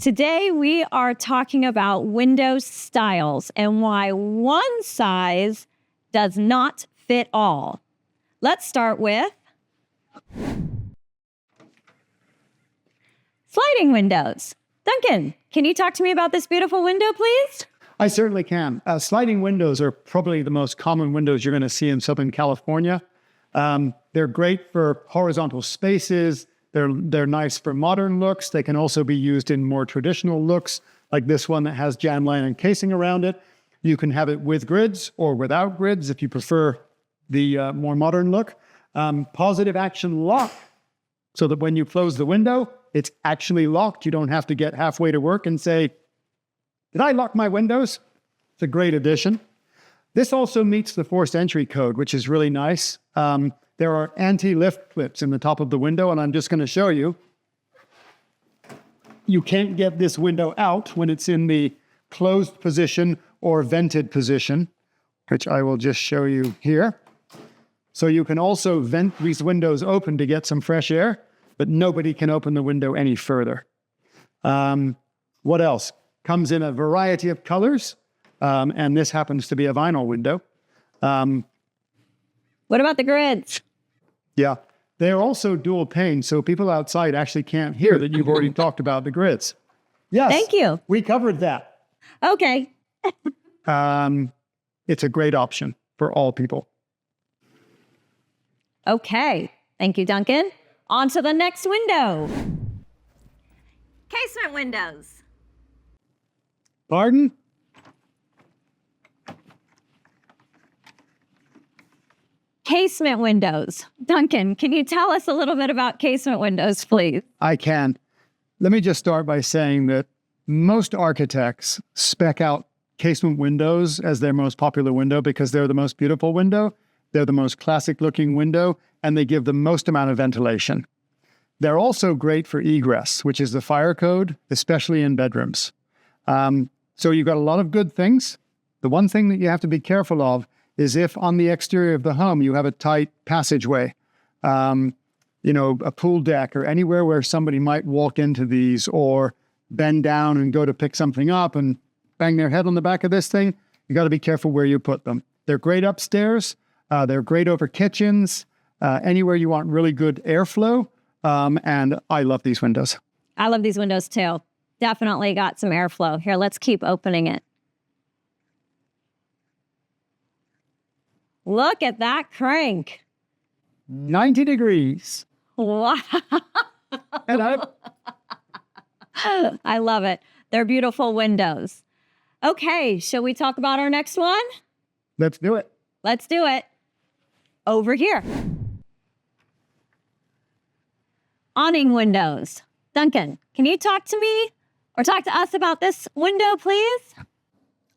Today, we are talking about window styles and why one size does not fit all. Let's start with sliding windows. Duncan, can you talk to me about this beautiful window, please? I certainly can. Sliding windows are probably the most common windows you're going to see in Southern California. They're great for horizontal spaces. They're nice for modern looks. They can also be used in more traditional looks, like this one that has jam line and casing around it. You can have it with grids or without grids if you prefer the more modern look. Positive action lock, so that when you close the window, it's actually locked. You don't have to get halfway to work and say, did I lock my windows? It's a great addition. This also meets the forced entry code, which is really nice. There are anti-lift clips in the top of the window, and I'm just going to show you. You can't get this window out when it's in the closed position or vented position, which I will just show you here. So you can also vent these windows open to get some fresh air, but nobody can open the window any further. What else? Comes in a variety of colors, and this happens to be a vinyl window. What about the grids? Yeah, they're also dual pane, so people outside actually can't hear that you've already talked about the grids. Yes. Thank you. We covered that. Okay. It's a great option for all people. Okay. Thank you, Duncan. On to the next window. Casement windows. Pardon? Casement windows. Duncan, can you tell us a little bit about casement windows, please? I can. Let me just start by saying that most architects spec out casement windows as their most popular window because they're the most beautiful window, they're the most classic looking window, and they give the most amount of ventilation. They're also great for egress, which is the fire code, especially in bedrooms. So you've got a lot of good things. The one thing that you have to be careful of is if on the exterior of the home you have a tight passageway, a pool deck or anywhere where somebody might walk into these or bend down and go to pick something up and bang their head on the back of this thing, you got to be careful where you put them. They're great upstairs. They're great over kitchens, anywhere you want really good airflow. And I love these windows. I love these windows too. Definitely got some airflow. Here, let's keep opening it. Look at that crank. 90 degrees. Wow. And I love it. They're beautiful windows. Okay, shall we talk about our next one? Let's do it. Let's do it. Over here. Awning windows. Duncan, can you talk to me or talk to us about this window, please?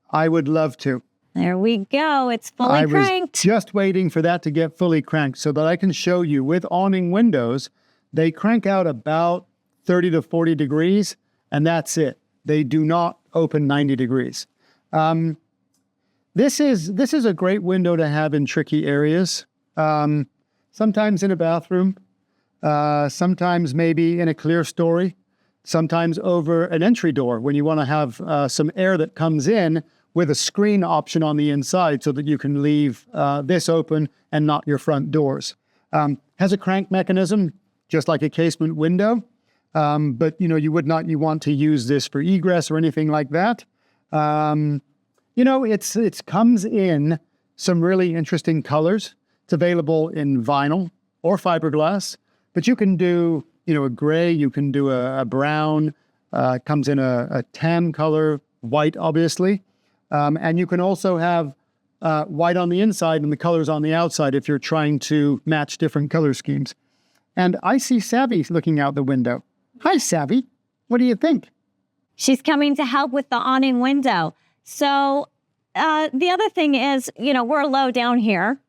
I would love to. There we go. It's fully cranked. I was just waiting for that to get fully cranked so that I can show you with awning windows, they crank out about 30 to 40 degrees, and that's it. They do not open 90 degrees. This is a great window to have in tricky areas. Sometimes in a bathroom, sometimes maybe in a clear story, sometimes over an entry door when you want to have some air that comes in with a screen option on the inside so that you can leave this open and not your front doors. Has a crank mechanism, just like a casement window, but you would not want to use this for egress or anything like that. It comes in some really interesting colors. It's available in vinyl or fiberglass, but you can do a gray, you can do a brown, comes in a tan color, white obviously. And you can also have white on the inside and the colors on the outside if you're trying to match different color schemes. And I see Savvy looking out the window. Hi, Savvy. What do you think? She's coming to help with the awning window. So the other thing is, we're low down here.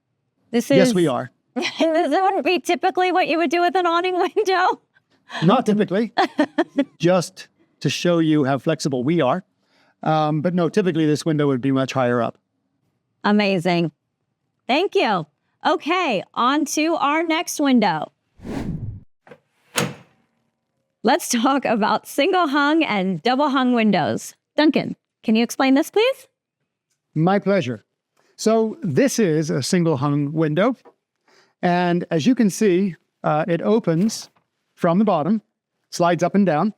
Yes, we are. This wouldn't be typically what you would do with an awning window. Not typically. Just to show you how flexible we are. But no, typically this window would be much higher up. Amazing. Thank you. Okay, on to our next window. Let's talk about single hung and double hung windows. Duncan, can you explain this, please? My pleasure. So this is a single hung window. And as you can see, it opens from the bottom, slides up and down.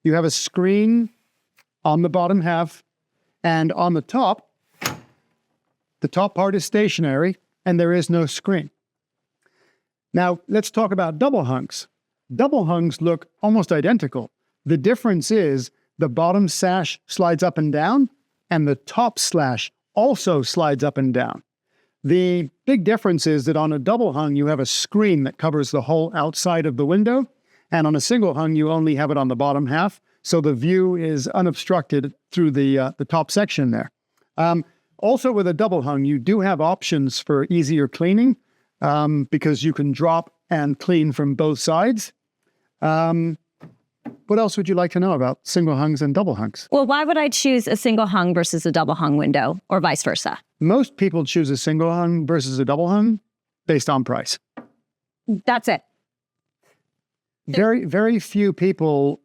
You have a screen on the bottom half, and on the top part is stationary, and there is no screen. Now, let's talk about double hungs. Double hungs look almost identical. The difference is the bottom sash slides up and down, and the top slash also slides up and down. The big difference is that on a double hung, you have a screen that covers the whole outside of the window, and on a single hung, you only have it on the bottom half, so the view is unobstructed through the top section there. Also, with a double hung, you do have options for easier cleaning because you can drop and clean from both sides. What else would you like to know about single hungs and double hungs? Well, why would I choose a single hung versus a double hung window, or vice versa? Most people choose a single hung versus a double hung based on price. That's it. Very, very few people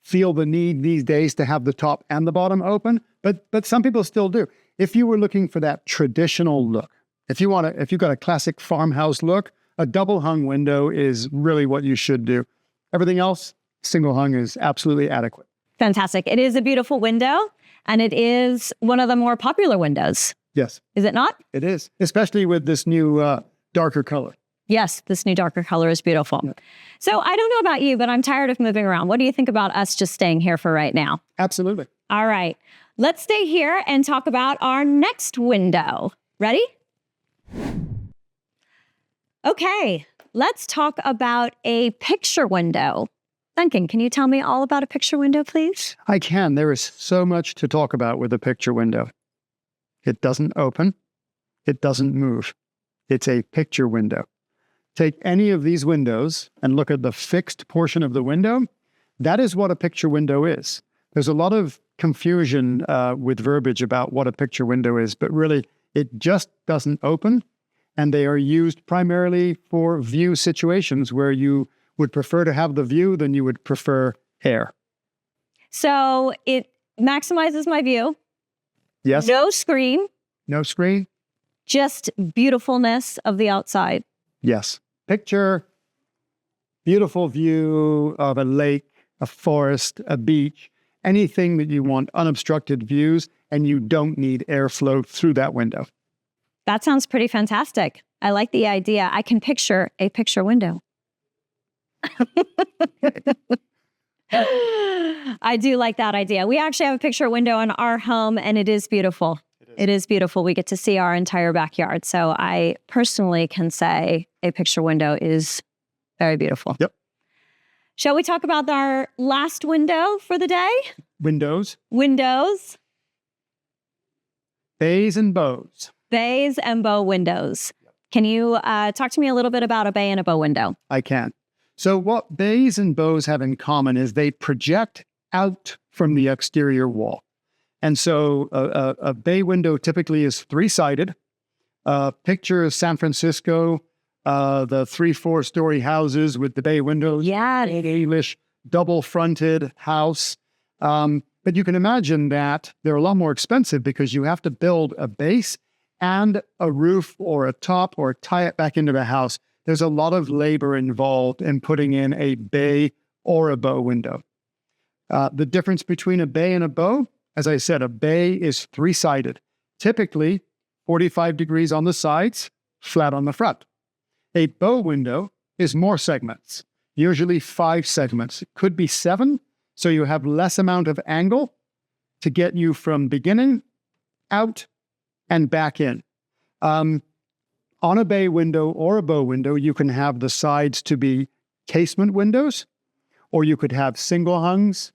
feel the need these days to have the top and the bottom open, but some people still do. If you were looking for that traditional look, if you've got a classic farmhouse look, a double hung window is really what you should do. Everything else, single hung is absolutely adequate. Fantastic. It is a beautiful window, and it is one of the more popular windows. Yes. Is it not? It is, especially with this new darker color. Yes, this new darker color is beautiful. Yeah. So I don't know about you, but I'm tired of moving around. What do you think about us just staying here for right now? Absolutely. All right. Let's stay here and talk about our next window. Ready? Okay, let's talk about a picture window. Duncan, can you tell me all about a picture window, please? I can. There is so much to talk about with a picture window. It doesn't open. It doesn't move. It's a picture window. Take any of these windows and look at the fixed portion of the window. That is what a picture window is. There's a lot of confusion with verbiage about what a picture window is, but really it just doesn't open. And they are used primarily for view situations where you would prefer to have the view than you would prefer air. So it maximizes my view. Yes. No screen. No screen. Just beautifulness of the outside. Yes. Picture beautiful view of a lake, a forest, a beach, anything that you want unobstructed views, and you don't need airflow through that window. That sounds pretty fantastic. I like the idea. I can picture a picture window. I do like that idea. We actually have a picture window in our home, and it is beautiful. It is beautiful. We get to see our entire backyard. So I personally can say a picture window is very beautiful. Yep. Shall we talk about our last window for the day? Windows. Windows. Bays and bows. Bays and bow windows. Can you talk to me a little bit about a bay and a bow window? I can. So what bays and bows have in common is they project out from the exterior wall. And so a bay window typically is three-sided. Picture San Francisco, the 3-4-story houses with the bay windows. Yeah. English double-fronted house. But you can imagine that they're a lot more expensive because you have to build a base and a roof or a top or tie it back into the house. There's a lot of labor involved in putting in a bay or a bow window. The difference between a bay and a bow, as I said, a bay is three-sided, typically 45 degrees on the sides, flat on the front. A bow window is more segments, usually 5 segments. It could be 7, so you have less amount of angle to get you from beginning, out, and back in. On a bay window or a bow window, you can have the sides to be casement windows, or you could have single hungs,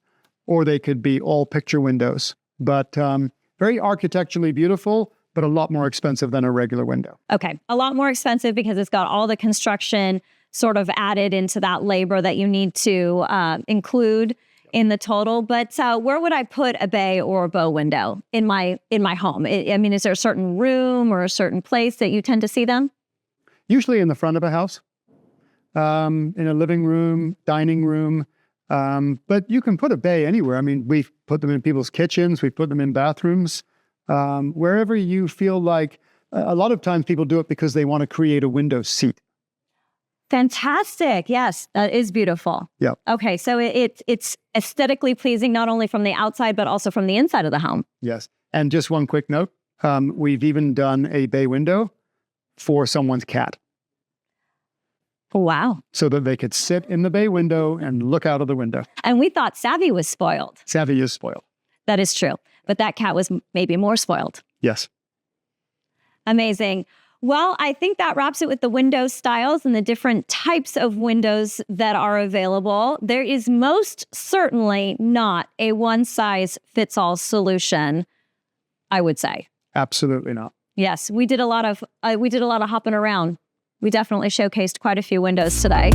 or they could be all picture windows. But very architecturally beautiful, but a lot more expensive than a regular window. Okay, a lot more expensive because it's got all the construction sort of added into that labor that you need to include in the total. But where would I put a bay or a bow window in my home? I mean, is there a certain room or a certain place that you tend to see them? Usually in the front of a house. in a living room, dining room. But you can put a bay anywhere. I mean, we've put them in people's kitchens. We've put them in bathrooms. Wherever you feel like, a lot of times people do it because they want to create a window seat. Fantastic. Yes, that is beautiful. Yeah. Okay, so it's aesthetically pleasing not only from the outside, but also from the inside of the home. Yes. And just one quick note, we've even done a bay window for someone's cat Wow. so that they could sit in the bay window and look out of the window. And we thought Savvy was spoiled. Savvy is spoiled. That is true. But that cat was maybe more spoiled. Yes. Amazing. Well, I think that wraps it with the window styles and the different types of windows that are available. There is most certainly not a one-size-fits-all solution, I would say. Absolutely not. Yes, we did a lot of hopping around. We definitely showcased quite a few windows today.